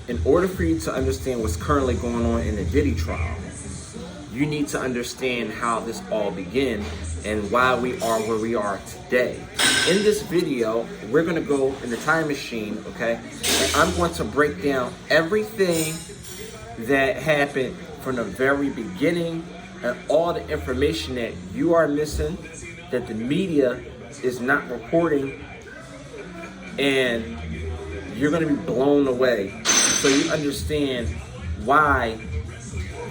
in order for you to understand what's currently going on in the Diddy trial, you need to understand how this all began and why we are where we are today. In this video, we're gonna go in the time machine, okay? And I'm going to break down everything that happened from the very beginning and all the information that you are missing, that the media is not reporting, and you're gonna be blown away. So you understand why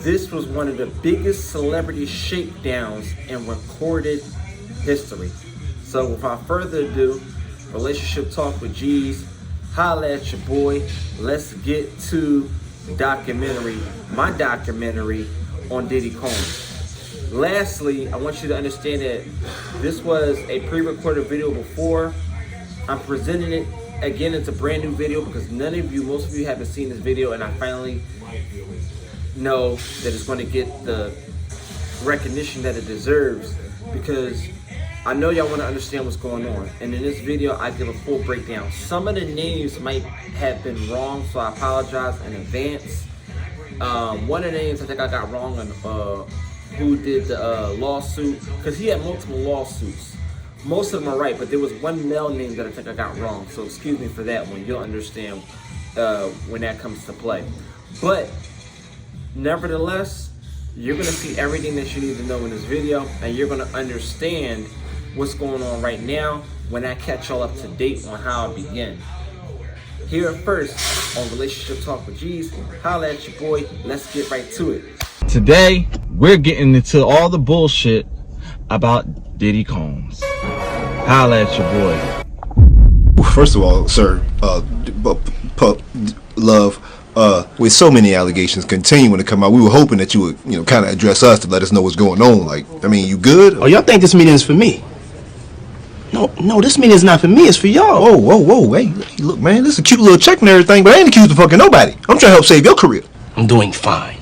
this was one of the biggest celebrity shakedowns in recorded history. So without further ado, Relationship Talk with G's, holla at your boy. Let's get to the documentary, my documentary on Diddy Combs. Lastly, I want you to understand that this was a pre-recorded video before. I'm presenting it again. It's a brand new video because most of you haven't seen this video, and I finally know that it's going to get the recognition that it deserves, because I know y'all want to understand what's going on. And in this video, I give a full breakdown. Some of the names might have been wrong, so I apologize in advance. One of the names I think I got wrong on who did the lawsuit, because he had multiple lawsuits. Most of them are right, but there was one male name that I think I got wrong, so excuse me for that one. You'll understand when that comes to play. But nevertheless, you're gonna see everything that you need to know in this video, and you're gonna understand what's going on right now when I catch y'all up to date on how it began. Here first on Relationship Talk with G's, holla at your boy. Let's get right to it. Today, we're getting into all the bullshit about Diddy Combs. Holla at your boy. First of all, sir, love, with so many allegations continuing to come out, we were hoping that you would, kind of address us to let us know what's going on. Like, I mean, you good? Oh, y'all think this meeting is for me? No, this meeting is not for me. It's for y'all. Whoa, hey, look, man, this is a cute little check and everything, but I ain't accused of fucking nobody. I'm trying to help save your career. I'm doing fine.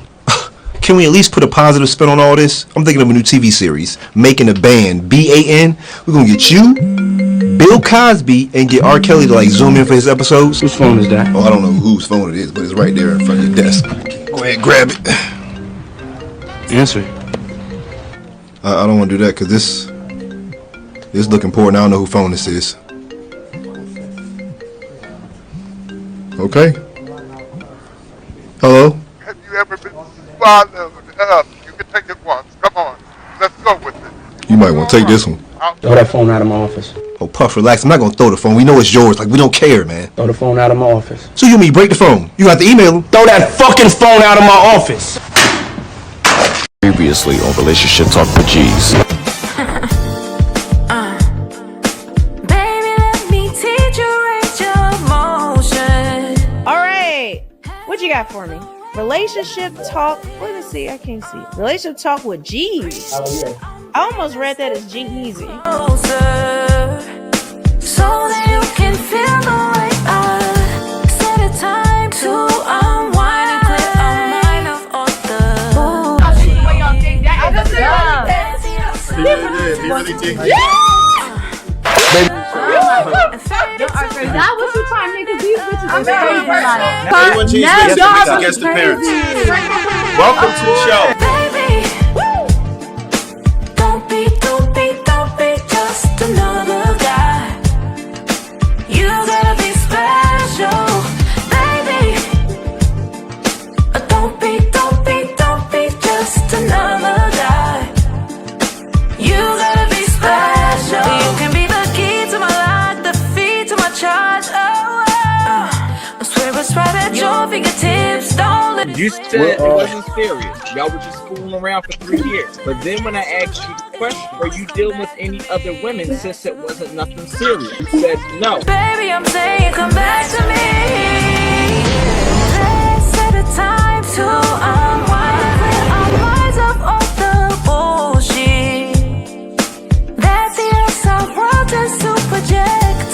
Can we at least put a positive spin on all this? I'm thinking of a new TV series, Making a Band, B-A-N. We're gonna get you, Bill Cosby, and get R. Kelly to like zoom in for his episodes. Whose phone is that? Oh, I don't know whose phone it is, but it's right there in front of your desk. Go ahead, grab it. Answer it. I don't want to do that because this is looking important. I don't know whose phone this is. Okay. Hello? Have you ever been swallowed up? You can take it once. Come on. Let's go with it. You might want to take this one. Throw that phone out of my office. Oh, Puff, relax. I'm not going to throw the phone. We know it's yours. Like, we don't care, man. Throw the phone out of my office. So you mean break the phone? You got to email him. Throw that fucking phone out of my office. Previously on Relationship Talk with G's. Baby, let me teach you range of motion. All right, what you got for me? Relationship talk. Let me see. I can't see. Relationship talk with G's. I almost read that as G-Easy. Closer, so that you can feel the way I set a time to unwind and clear our mind of all the bullshit. He really did. Is that what you trying to make? Cause these bitches are crazy. Everyone change against the parents. Welcome to the show. Baby, don't be just another guy. You gotta be special, baby. Don't be just another guy. You gotta be special. You can be the key to my life, the feed to my charge. I swear it's right at your fingertips. Don't let it. You said it wasn't serious. Y'all were just fooling around for 3 years. But then when I asked you the question, were you dealing with any other women since it wasn't nothing serious? You said no. Baby, I'm saying come back to me. Let's set a time to unwind, clear our minds of all the bullshit that's the outside world just to project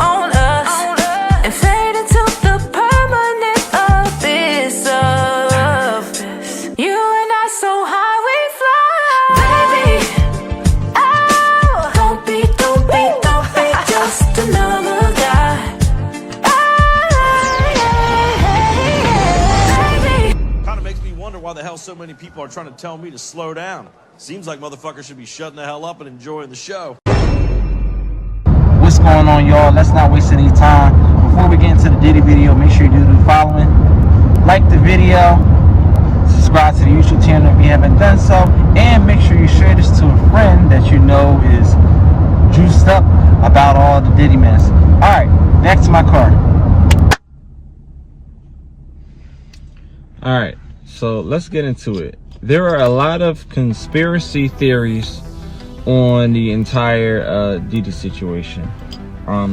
on us and fade into the permanent abyss of you and I so high we fly. Baby, oh, don't be just another guy. why the hell so many people are trying to tell me to slow down. Seems like motherfuckers should be shutting the hell up and enjoying the show. What's going on, y'all? Let's not waste any time. Before we get into the Diddy video, make sure you do the following. Like the video, subscribe to the YouTube channel if you haven't done so, and make sure you share this to a friend that you know is juiced up about all the Diddy mess. Alright, back to my car. Alright, so let's get into it. There are a lot of conspiracy theories on the entire Diddy situation.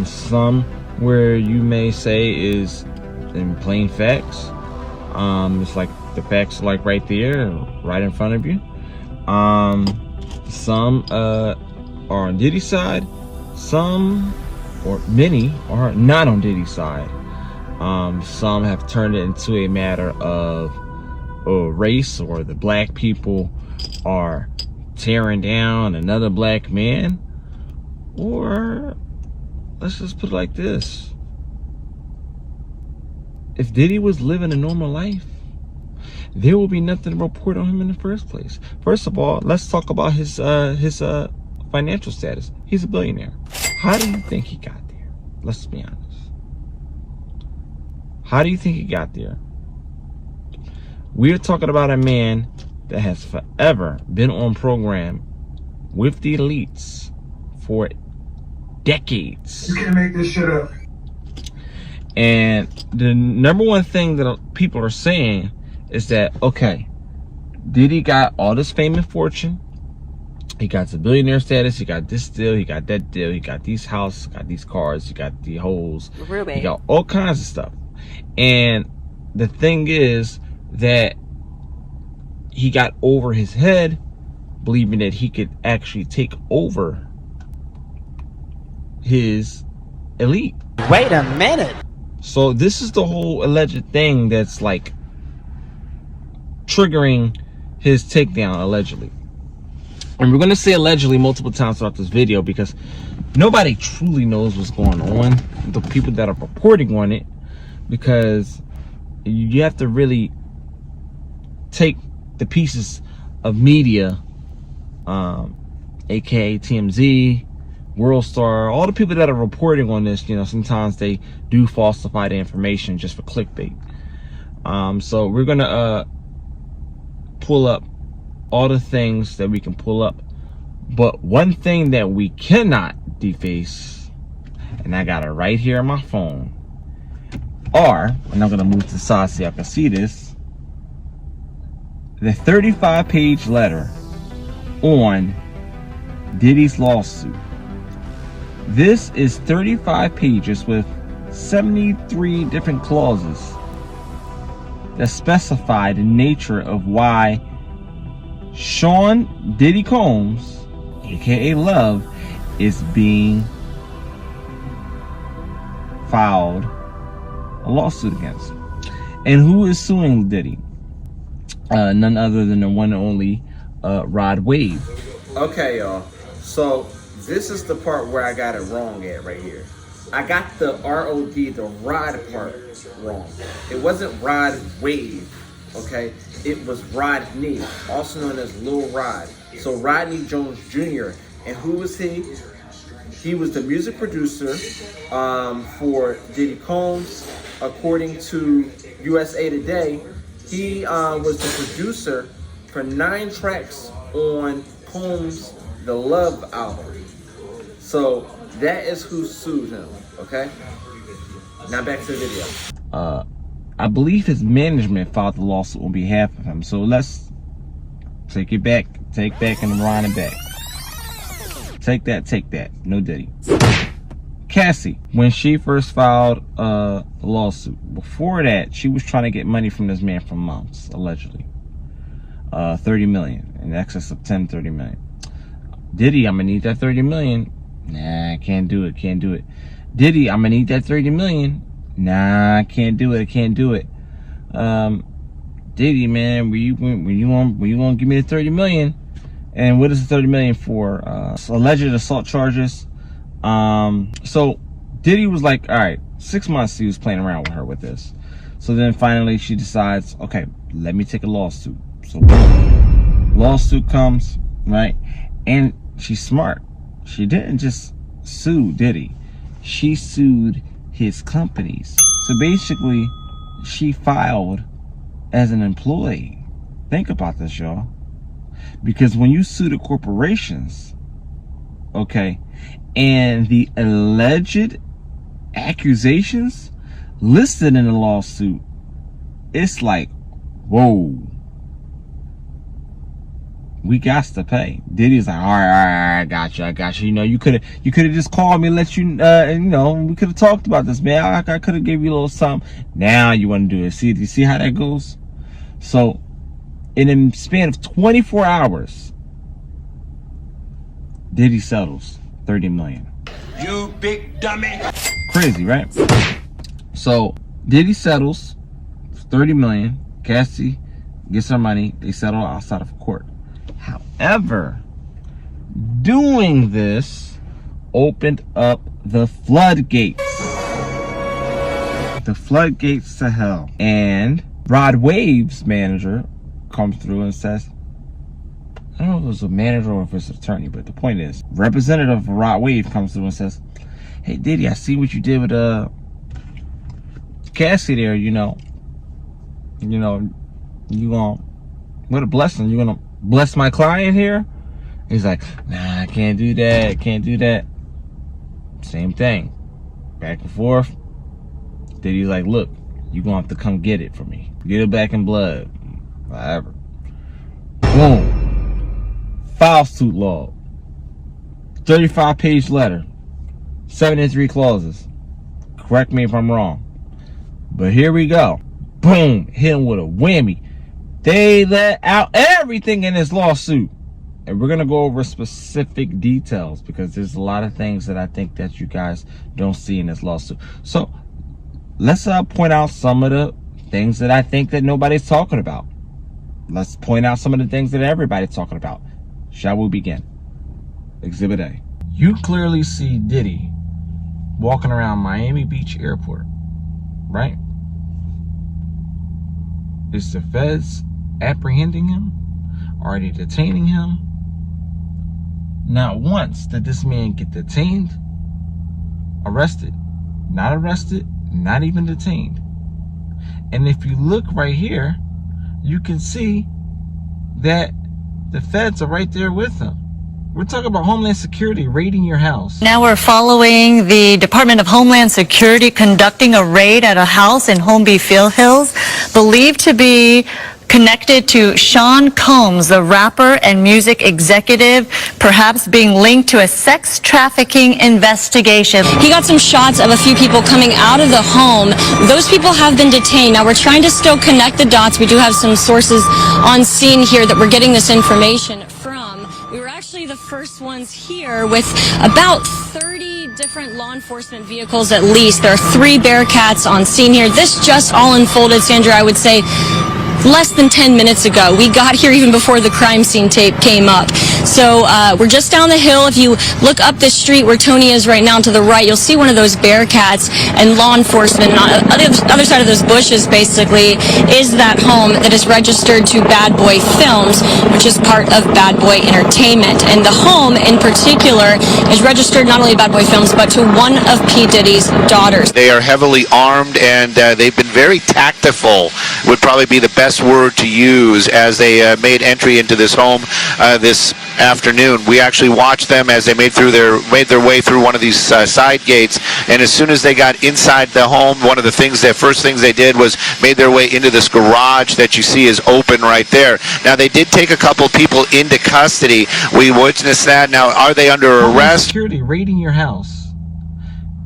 Some where you may say is in plain facts. It's like the facts are like right there, right in front of you. Some are on Diddy's side. Some, or many, are not on Diddy's side. Some have turned it into a matter of race, or the black people are tearing down another black man. Or let's just put it like this: if Diddy was living a normal life, there will be nothing to report on him in the first place. First of all, let's talk about his financial status. He's a billionaire. How do you think he got there? Let's be honest. How do you think he got there? We're talking about a man that has forever been on program with the elites for decades. You can't make this shit up. And the number one thing that people are saying is that, okay, Diddy got all this fame and fortune. He got the billionaire status. He got this deal. He got that deal. He got these houses. Got these cars. He got the hoes. He got all kinds of stuff. And the thing is that he got over his head, believing that he could actually take over his elite. Wait a minute. So this is the whole alleged thing that's like triggering his takedown, allegedly. And we're going to say allegedly multiple times throughout this video because nobody truly knows what's going on. The people that are reporting on it, because you have to really take the pieces of media, aka TMZ, World Star, all the people that are reporting on this. You know, sometimes they do falsify the information just for clickbait. So we're gonna pull up all the things that we can pull up, but one thing that we cannot deface, and I got it right here on my phone, and I'm gonna move to the side so y'all can see this, the 35-page letter on Diddy's lawsuit. This is 35 pages with 73 different clauses that specify the nature of why Sean Diddy Combs, aka Love, is being filed a lawsuit against. And who is suing Diddy? None other than the one and only Rod Wave. Okay, y'all. So this is the part where I got it wrong at right here. I got the R-O-D, the Rod part, wrong. It wasn't Rod Wave, okay? It was Rodney, also known as Lil Rod. So Rodney Jones Jr. And who was he? He was the music producer for Diddy Combs. According to USA Today, he was the producer for 9 tracks on Combs' The Love album. So that is who sued him, okay? Now back to the video. I believe his management filed the lawsuit on behalf of him. So let's take it back, take back and rewind it back. Take that, no Diddy. Cassie, when she first filed the lawsuit, before that, she was trying to get money from this man for months, allegedly. 30 million, in excess of 30 million. Diddy, I'm gonna need that 30 million. Nah, can't do it. Diddy, I'm gonna need that 30 million. Nah, I can't do it. Diddy, man, when you gonna give me the 30 million? And what is the 30 million for? Alleged assault charges. So Diddy was like, all right, 6 months he was playing around with her with this. So then finally she decides, okay, let me take a lawsuit. So lawsuit comes, right? And she's smart. She didn't just sue Diddy. She sued his companies. So basically, she filed as an employee. Think about this, y'all. Because when you sue the corporations, okay, and the alleged accusations listed in the lawsuit, it's like, whoa, we got to pay. Diddy's like, all right, I got you. You know, you could have just called me and let you, you know, we could have talked about this, man. I could have gave you a little something. Now you want to do it. See, do you see how that goes? So, in a span of 24 hours, Diddy settles $30 million. You big dummy. Crazy, right? So Diddy settles $30 million. Cassie gets her money. They settle outside of court. However, doing this opened up the floodgates. The floodgates to hell. And Rod Wave's manager comes through and says, I don't know if it was a manager or if it's an attorney, but the point is, Representative Rod Wave comes through and says, hey Diddy, I see what you did with Cassie there, you know, you gonna, what a blessing, you gonna bless my client here? He's like, nah, I can't do that. Same thing, back and forth. Diddy's like, look, you gonna have to come get it for me. Get it back in blood, whatever. Boom. File suit log. 35-page letter. 73 clauses. Correct me if I'm wrong. But here we go. Boom. Hit him with a whammy. They let out everything in this lawsuit. And we're going to go over specific details because there's a lot of things that I think that you guys don't see in this lawsuit. So let's point out some of the things that I think that nobody's talking about. Let's point out some of the things that everybody's talking about. Shall we begin? Exhibit A. You clearly see Diddy walking around Miami Beach Airport, right? Is the feds apprehending him? Are they detaining him? Not once did this man get detained, arrested, not even detained. And if you look right here, you can see that the feds are right there with him. We're talking about Homeland Security raiding your house. Now we're following the Department of Homeland Security conducting a raid at a house in Holmby Hills, believed to be connected to Sean Combs, the rapper and music executive, perhaps being linked to a sex trafficking investigation. He got some shots of a few people coming out of the home. Those people have been detained. Now we're trying to still connect the dots. We do have some sources on scene here that we're getting this information from. We were actually the first ones here with about 30 different law enforcement vehicles at least. There are 3 Bearcats on scene here. This just all unfolded, Sandra, I would say, less than 10 minutes ago. We got here even before the crime scene tape came up. So we're just down the hill. If you look up the street where Tony is right now to the right, you'll see one of those Bearcats and law enforcement. And on the other side of those bushes, basically, is that home that is registered to Bad Boy Films, which is part of Bad Boy Entertainment. And the home in particular is registered not only to Bad Boy Films, but to one of P. Diddy's daughters. They are heavily armed and they've been very tactful, would probably be the best word to use, as they made entry into this home this afternoon. We actually watched them as they made their way through one of these side gates, and as soon as they got inside the home, one of the first things they did was made their way into this garage that you see is open right there. Now they did take a couple people into custody. We witnessed that. Now are they under arrest? Security raiding your house,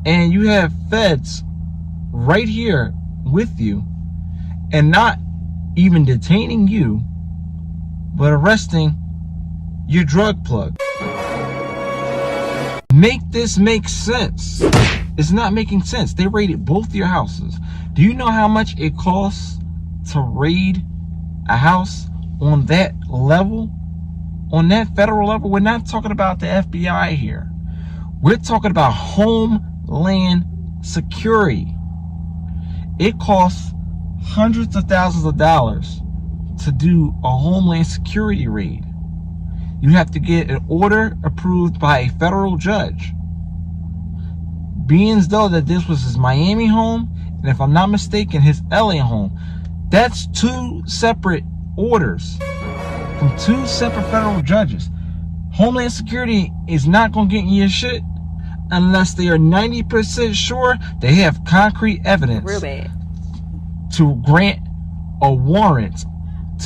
and you have feds right here with you, and not even detaining you, but arresting your drug plug. Make this make sense. It's not making sense. They raided both your houses. Do you know how much it costs to raid a house on that level? On that federal level? We're not talking about the FBI here. We're talking about Homeland Security. It costs hundreds of thousands of dollars to do a Homeland Security raid. You have to get an order approved by a federal judge. Being as though that this was his Miami home, and if I'm not mistaken, his LA home. That's two separate orders from two separate federal judges. Homeland Security is not going to get you your shit unless they are 90% sure they have concrete evidence Real bad. to grant a warrant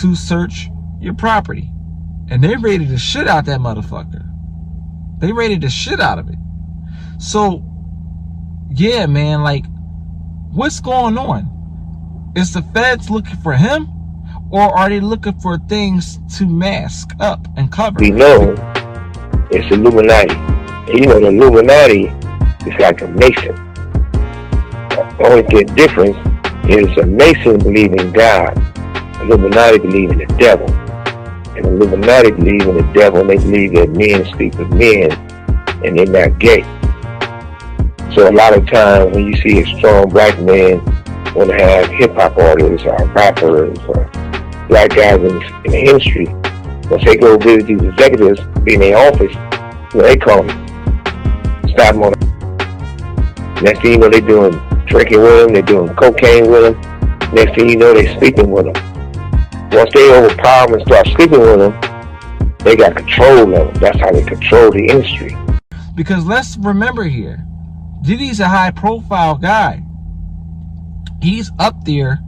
to search your property. And they raided the shit out that motherfucker. They raided the shit out of it. So, yeah, man, like, what's going on? Is the feds looking for him? Or are they looking for things to mask up and cover? We know it's Illuminati. And you know, the Illuminati is like a Mason. The only difference is a Mason believes in God. Illuminati believe in the devil. And Illuminati believe in the devil, and they believe that men sleep with men and they're not gay. So a lot of times when you see a strong black man want to have hip-hop artists or rappers or black guys in the industry, once they go visit these executives, be in their office, you know, they call them, stop them on the... Next thing you know, they're doing drinking with them, they're doing cocaine with them. Next thing you know, they're sleeping with them. Once they overpower them and start sleeping with them, they got control of them. That's how they control the industry. Because let's remember here, Diddy's a high-profile guy. He's up there.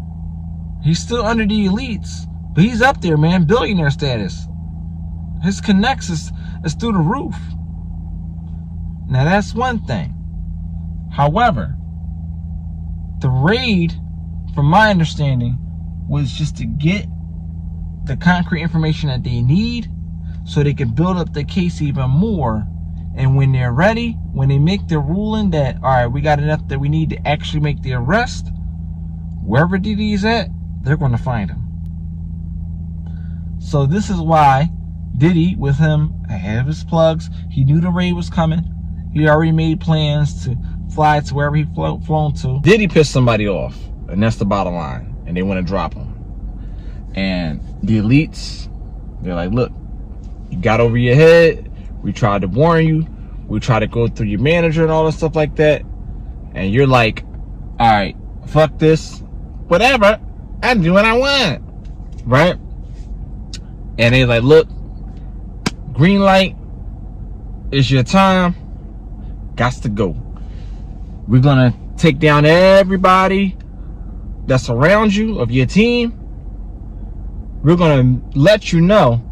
He's still under the elites, but he's up there, man. Billionaire status. His connects is through the roof. Now that's one thing. However, the raid, from my understanding, was just to get the concrete information that they need so they can build up the case even more. And when they're ready, when they make their ruling that, all right, we got enough that we need to actually make the arrest, wherever Diddy's at, they're going to find him. So this is why Diddy, with him ahead of his plugs, he knew the raid was coming. He already made plans to fly to wherever he flown to. Diddy pissed somebody off, and that's the bottom line. And they want to drop him. And the elites, they're like, look, you got over your head. We tried to warn you. We tried to go through your manager and all that stuff like that. And you're like, all right, fuck this. Whatever. I do what I want. Right? And they're like, look, green light. It's your time. Gots to go. We're going to take down everybody that's around you, of your team. We're going to let you know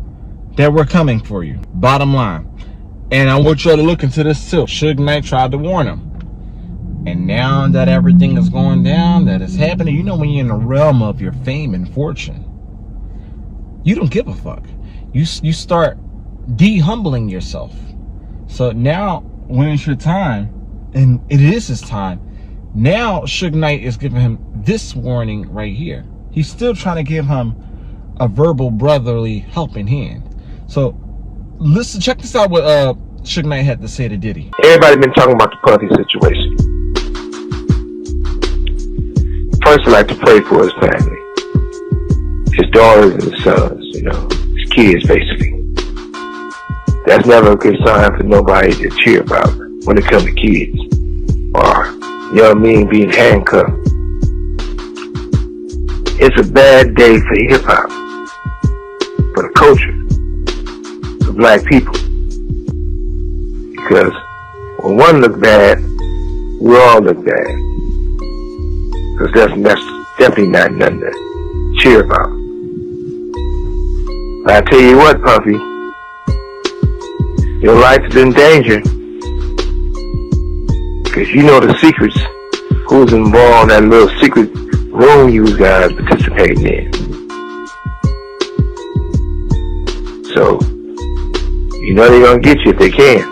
that we're coming for you. Bottom line. And I want y'all to look into this too. Suge Knight tried to warn him. And now that everything is going down, that is happening, you know, when you're in the realm of your fame and fortune, you don't give a fuck. You start de-humbling yourself. So now, when it's your time, and it is his time, now Suge Knight is giving him this warning right here. He's still trying to give him a verbal brotherly helping hand. So listen, check this out what Suge Knight had to say to Diddy. Everybody been talking about the Puffy situation. First, I'd like to pray for his family, his daughters and his sons, you know, his kids basically. That's never a good sign for nobody to cheer about when it comes to kids or young men being handcuffed. It's a bad day for hip hop, for the culture, for black people. Because when one looks bad, we all look bad. Because that's definitely not nothing to cheer about. But I tell you what, Puffy, your life is in danger. Because you know the secrets, who's involved in that little secret room you guys participating in. So, you know they're going to get you if they can.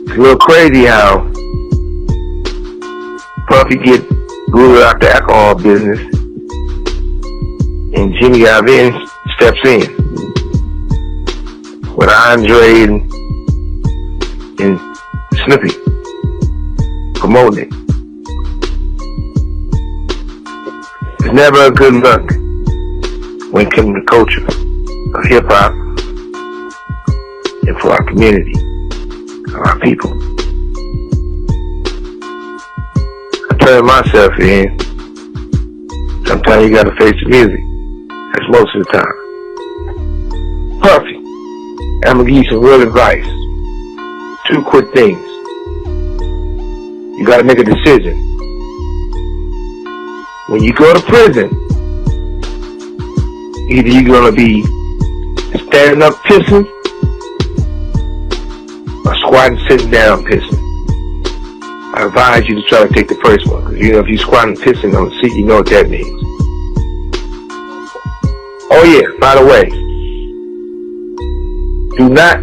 It's a little crazy how Puffy get ruled out the alcohol business and Jimmy Iovine steps in with Andre and Snoopy promoting it. was never a good look when it came to the culture of hip-hop and for our community, our people. I turned myself in. Sometimes you gotta face the music. That's most of the time. Puffy, I'm gonna give you some real advice. 2 quick things. You gotta make a decision. When you go to prison, either you're gonna be standing up pissing or squatting sitting down pissing. I advise you to try to take the first one, because you know if you're squatting pissing on the seat, you know what that means. Oh yeah, by the way, do not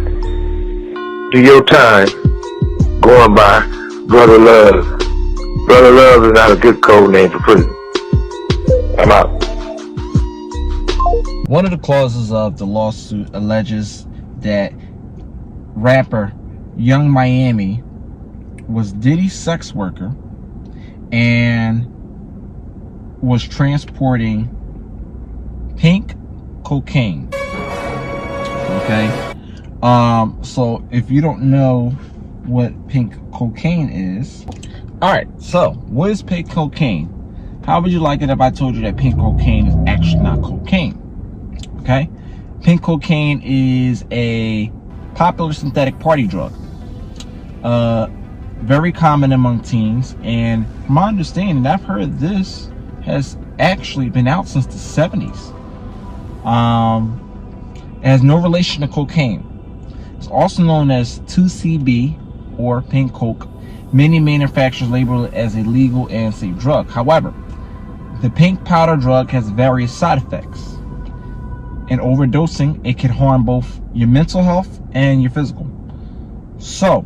do your time going by Brother Love. Brother Love is not a good code name for prison. I'm out. One of the clauses of the lawsuit alleges that rapper Young Miami was Diddy's sex worker and was transporting pink cocaine. Okay, so if you don't know what pink cocaine is, all right, so what is pink cocaine? How would you like it if I told you that pink cocaine is actually not cocaine? Okay, pink cocaine is a popular synthetic party drug, very common among teens, and from my understanding, I've heard this has actually been out since the 70s. It has no relation to cocaine. It's also known as 2CB or pink coke. Many manufacturers label it as a legal and safe drug. However, the pink powder drug has various side effects. In overdosing, it can harm both your mental health and your physical. So,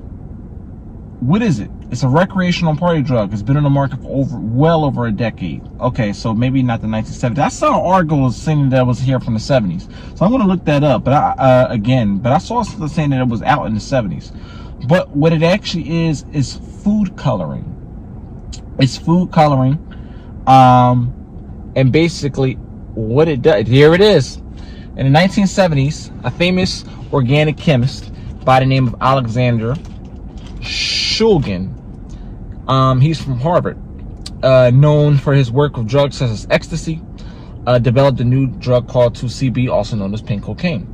what is it? It's a recreational party drug. It's been on the market for well over a decade. Okay, so maybe not the 1970s. I saw an article saying that it was here from the 70s. So I'm going to look that up. But I saw something saying that it was out in the 70s. But what it actually is food coloring. It's food coloring. And basically what it does, here it is. In the 1970s, a famous organic chemist by the name of Alexander Shulgin, he's from Harvard, known for his work with drugs such as ecstasy, developed a new drug called 2CB, also known as pink cocaine.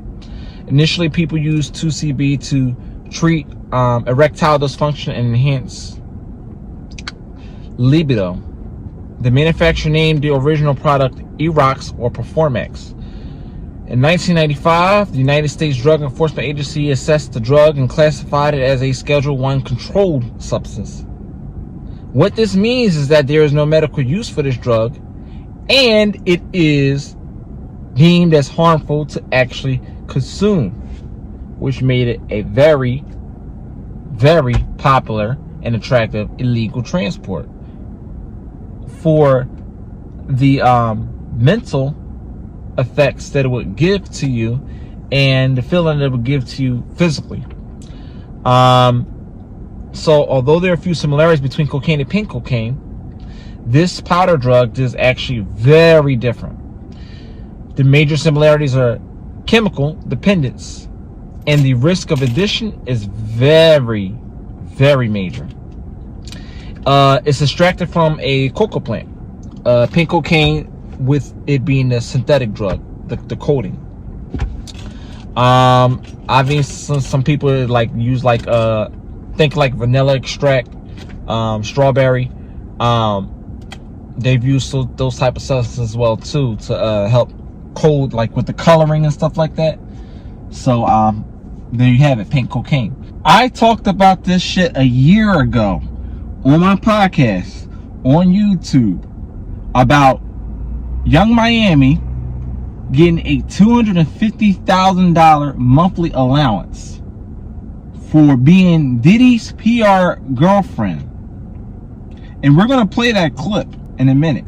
Initially, people used 2CB to treat erectile dysfunction and enhance libido. The manufacturer named the original product Erox or Performax. In 1995, the United States Drug Enforcement Agency assessed the drug and classified it as a Schedule I controlled substance. What this means is that there is no medical use for this drug, and it is deemed as harmful to actually consume, which made it a very, very popular and attractive illegal transport. For the mental effects that it would give to you and the feeling that it would give to you physically. So although there are a few similarities between cocaine and pink cocaine, this powder drug is actually very different. The major similarities are chemical dependence, and the risk of addiction is very, very major. It's extracted from a coca plant. Pink cocaine, with it being a synthetic drug, the coating. I've seen some people like use think like vanilla extract, strawberry. They've used those type of substances as well too to help code, like with the coloring and stuff like that. So there you have it, pink cocaine. I talked about this shit a year ago on my podcast on YouTube about Young Miami getting a $250,000 monthly allowance for being Diddy's PR girlfriend. And we're going to play that clip in a minute.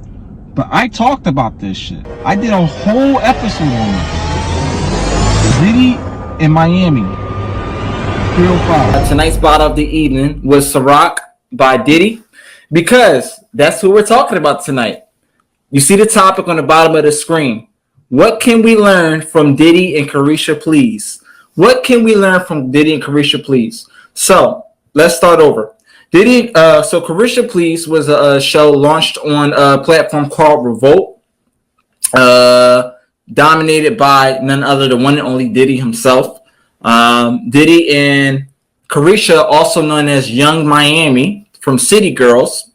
But I talked about this shit. I did a whole episode on it. Diddy in Miami. 305. Tonight's bottle of the evening was Ciroc by Diddy, because that's who we're talking about tonight. You see the topic on the bottom of the screen. What can we learn from Diddy and Carisha, please? What can we learn from Diddy and Carisha, please? So let's start over. So Carisha, please was a show launched on a platform called Revolt, dominated by none other than one and only Diddy himself. Diddy and Carisha, also known as Young Miami from City Girls,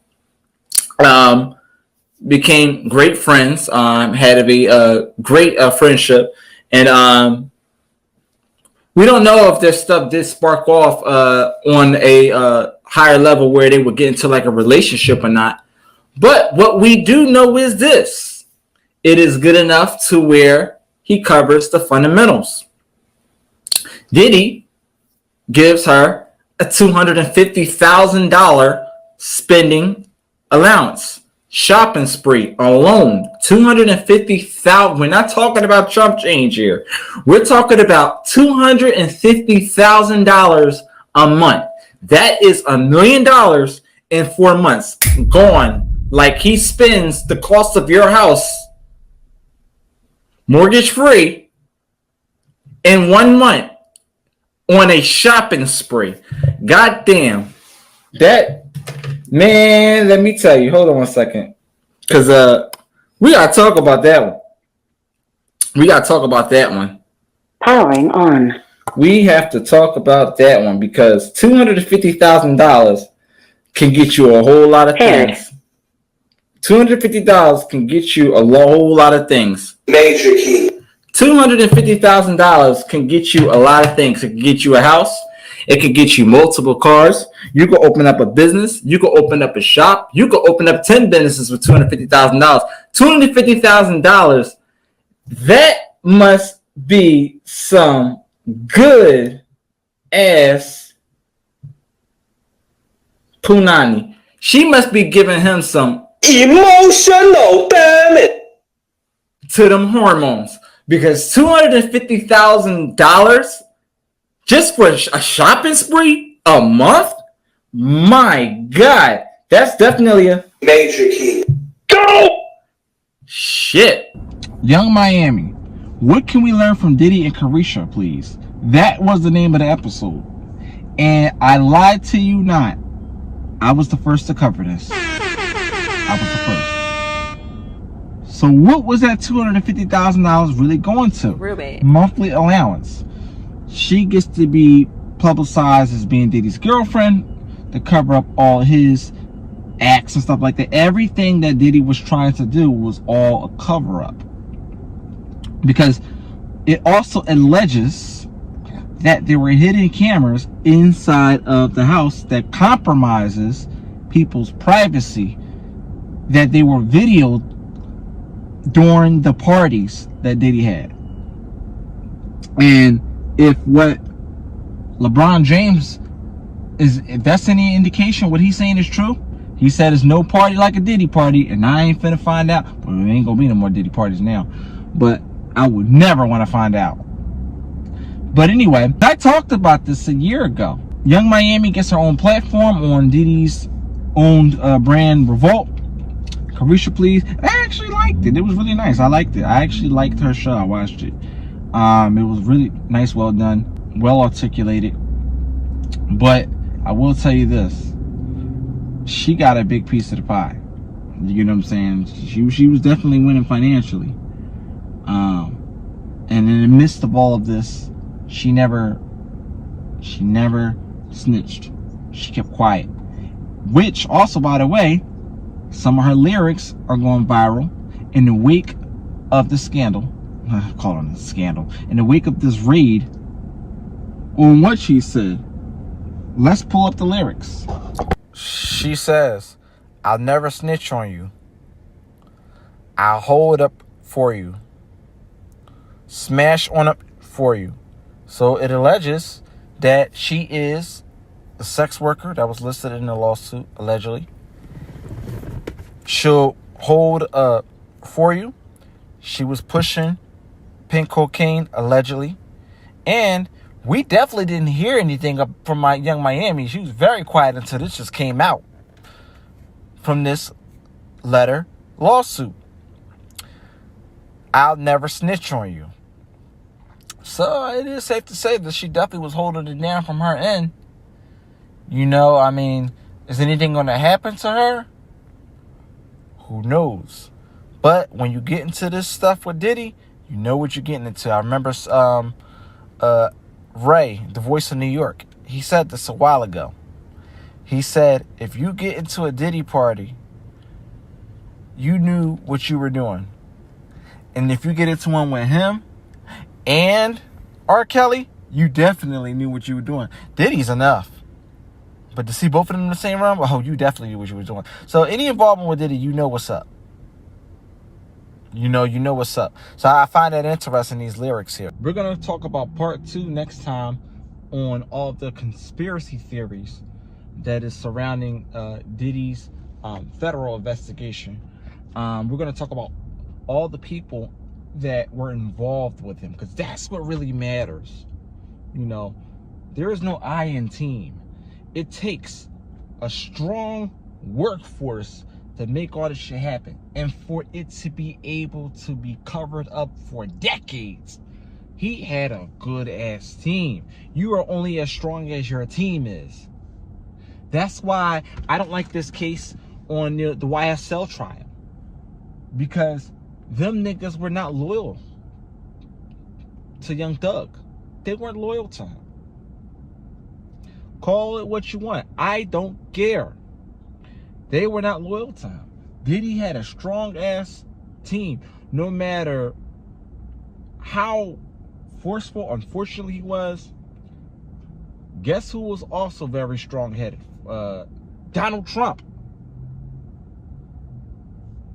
became great friends, had a great friendship, and we don't know if their stuff did spark off on a higher level where they would get into like a relationship or not. But what we do know is this: it is good enough to where he covers the fundamentals. Diddy gives her a $250,000 spending allowance. Shopping spree alone, $250,000. We're not talking about Trump change here. We're talking about $250,000 a month. That is $1 million in 4 months gone. Like he spends the cost of your house mortgage free in 1 month on a shopping spree. God damn. That, man, let me tell you. Hold on 1 second. Because we got to talk about that one. Powering on. We have to talk about that one because $250,000 can get you a whole lot of things. $250 can get you a whole lot of things. Major key. $250,000 can get you a lot of things. It can get you a house. It could get you multiple cars. You could open up a business. You could open up a shop. You could open up 10 businesses with $250,000. $250,000. That must be some good ass punani. She must be giving him some emotional damage to them hormones, because $250,000 just for a shopping spree a month? My God, that's definitely a major key. Go! Shit. Young Miami. What can we learn from Diddy and Carisha, please? That was the name of the episode. And I lied to you not. I was the first to cover this. I was the first. So what was that $250,000 really going to? Ruby. Monthly allowance. She gets to be publicized as being Diddy's girlfriend to cover up all his acts and stuff like that. Everything that Diddy was trying to do was all a cover-up. Because it also alleges that there were hidden cameras inside of the house that compromises people's privacy, that they were videoed during the parties that Diddy had. And if what LeBron James is, if that's any indication what he's saying is true, he said there's no party like a Diddy party, and I ain't finna find out. Well, there ain't gonna be no more Diddy parties now, but I would never want to find out. But anyway, I talked about this a year ago. Young Miami gets her own platform on Diddy's own brand, Revolt. Carisha, please. I actually liked it. It was really nice. I liked it. I actually liked her show. I watched it. It was really nice, well done, well articulated. But I will tell you this: she got a big piece of the pie. You know what I'm saying? She was definitely winning financially. And in the midst of all of this, she never snitched. She kept quiet. Which also, by the way, some of her lyrics are going viral in the wake of the scandal. I call it a scandal. In the wake of this raid on what she said. Let's pull up the lyrics. She says, "I'll never snitch on you. I'll hold up for you. Smash on up for you." So it alleges that she is a sex worker that was listed in the lawsuit, allegedly. She'll hold up for you. She was pushing pink cocaine, allegedly. And we definitely didn't hear anything from my Young Miami. She was very quiet until this just came out from this letter lawsuit. I'll never snitch on you. So it is safe to say that she definitely was holding it down from her end. You know, I mean, is anything going to happen to her? Who knows? But when you get into this stuff with Diddy, you know what you're getting into. I remember Ray, the voice of New York, he said this a while ago. He said, if you get into a Diddy party, you knew what you were doing. And if you get into one with him and R. Kelly, you definitely knew what you were doing. Diddy's enough. But to see both of them in the same room, oh, you definitely knew what you were doing. So any involvement with Diddy, you know what's up. You know what's up. So I find that interesting, these lyrics here. We're going to talk about part 2 next time on all the conspiracy theories that is surrounding Diddy's federal investigation. We're going to talk about all the people that were involved with him, because that's what really matters. You know, there is no I in team. It takes a strong workforce to make all this shit happen, and for it to be able to be covered up for decades. He had a good ass team. You are only as strong as your team is. That's why I don't like this case on the YSL trial, because them niggas were not loyal to Young Thug. They weren't loyal to him. Call it what you want. I don't care. They were not loyal to him. Diddy had a strong ass team. No matter how forceful, unfortunately, he was. Guess who was also very strong-headed? Donald Trump.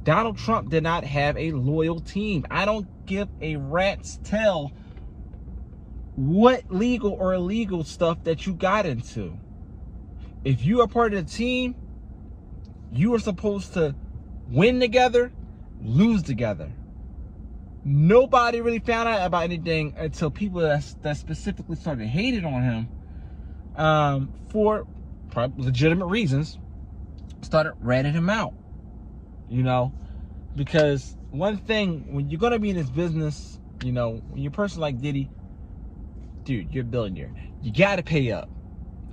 Donald Trump did not have a loyal team. I don't give a rat's tail what legal or illegal stuff that you got into. If you are part of the team, you are supposed to win together, lose together. Nobody really found out about anything until people that specifically started hating on him for probably legitimate reasons, started ratting him out. You know, because one thing, when you're going to be in this business, you know, when you're a person like Diddy, dude, you're a billionaire. You got to pay up.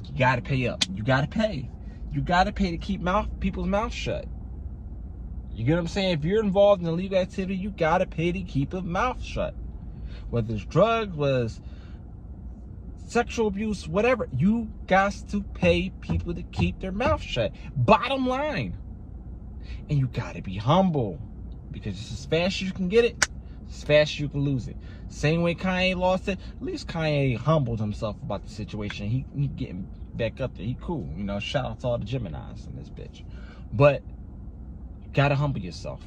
You got to pay up. You got to pay. You got to pay to keep people's mouths shut. You get what I'm saying? If you're involved in illegal activity, you got to pay to keep a mouth shut. Whether it's drugs, whether it's sexual abuse, whatever, you got to pay people to keep their mouth shut. Bottom line. And you got to be humble, because it's as fast as you can get it, as fast as you can lose it. Same way Kanye lost it, at least Kanye humbled himself about the situation. He getting back up there. He cool. You know, shout out to all the Geminis in this bitch. But you got to humble yourself.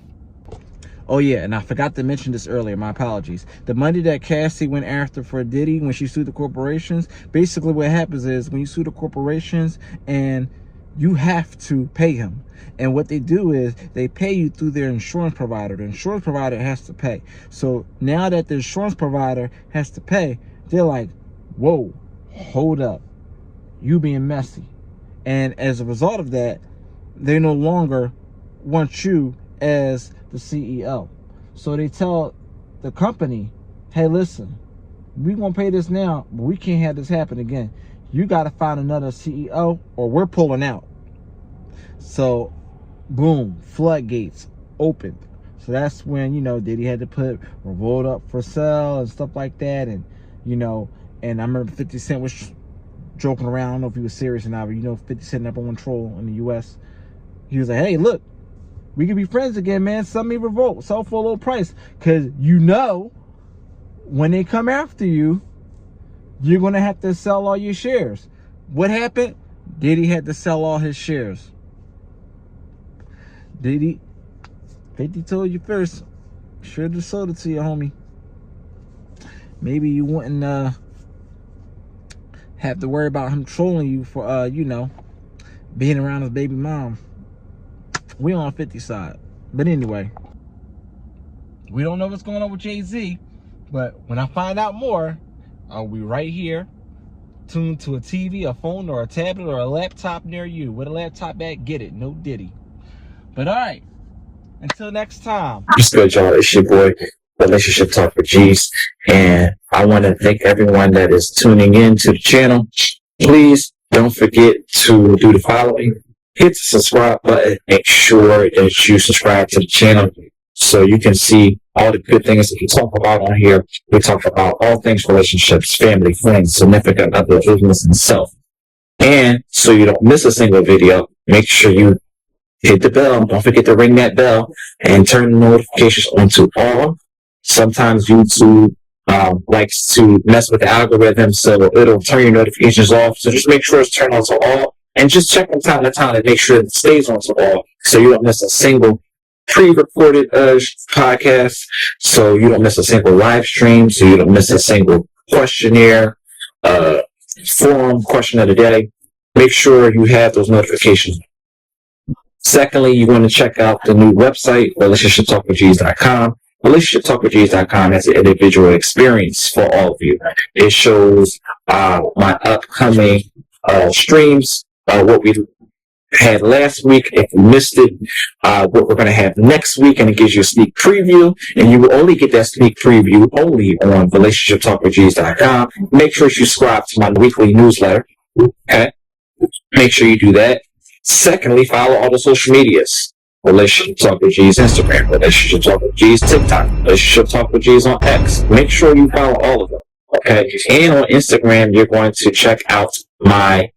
Oh yeah, and I forgot to mention this earlier, my apologies. The money that Cassie went after for Diddy when she sued the corporations, basically what happens is when you sue the corporations and you have to pay him. And what they do is they pay you through their insurance provider. The insurance provider has to pay. So now that the insurance provider has to pay, they're like, whoa, hold up. You being messy. And as a result of that, they no longer want you as the CEO. So they tell the company, hey, listen, we gonna pay this now, but we can't have this happen again. You got to find another CEO or we're pulling out. So, boom, floodgates opened. So that's when, you know, Diddy had to put Revolt up for sale and stuff like that. And, you know, and I remember 50 Cent was joking around. I don't know if he was serious or not, but, you know, 50 Cent number one troll in the U.S. He was like, hey, look, we can be friends again, man. Sell me Revolt. Sell for a low price. Because, you know, when they come after you, you're going to have to sell all your shares. What happened? Diddy had to sell all his shares. Diddy, 50 told you first. Should have sold it to you, homie. Maybe you wouldn't have to worry about him trolling you for, you know, being around his baby mom. We on 50 side. But anyway, we don't know what's going on with Jay-Z. But when I find out more, I'll be right here, tuned to a TV, a phone, or a tablet, or a laptop near you. Where the laptop at, get it. No Diddy. But all right, until next time. What's good, y'all? It's your boy, Relationship Talk with G's. And I want to thank everyone that is tuning in to the channel. Please don't forget to do the following. Hit the subscribe button. Make sure that you subscribe to the channel so you can see all the good things that we talk about on here. We talk about all things relationships, family, friends, significant other, business, and self. And so you don't miss a single video, make sure you hit the bell. Don't forget to ring that bell and turn the notifications on to all. Sometimes YouTube likes to mess with the algorithm, so it'll turn your notifications off. So just make sure it's turned on to all, and just check from time to time to make sure it stays on to all, so you don't miss a single pre-recorded podcast, so you don't miss a single live stream, so you don't miss a single questionnaire, forum question of the day. Make sure you have those notifications. Secondly, you want to check out the new website, relationshiptalkwithgs.com. RelationshipTalkWithG's.com has an individual experience for all of you. It shows my upcoming streams, what we had last week, if you missed it, what we're going to have next week, and it gives you a sneak preview, and you will only get that sneak preview only on RelationshipTalkWithG's.com. Make sure you subscribe to my weekly newsletter. Okay? Make sure you do that. Secondly, follow all the social medias. Relationship Talk with G's Instagram, Relationship Talk with G's TikTok, Relationship Talk with G's on X. Make sure you follow all of them. Okay? And on Instagram, you're going to check out my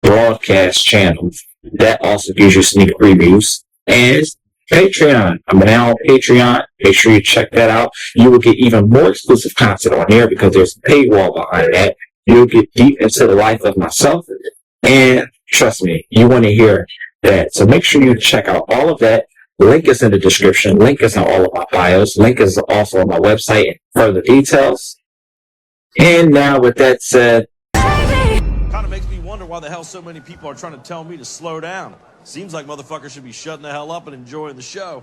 broadcast channel. That also gives you sneak previews. And Patreon. I'm now on Patreon. Make sure you check that out. You will get even more exclusive content on there because there's a paywall behind that. You'll get deep into the life of myself. And trust me, you want to hear that. So make sure you check out all of that. Link is in the description. Link is in all of my bios. Link is also on my website and further details. And now with that said, Kind of makes me wonder why the hell so many people are trying to tell me to slow down. Seems like motherfuckers should be shutting the hell up and enjoying the show.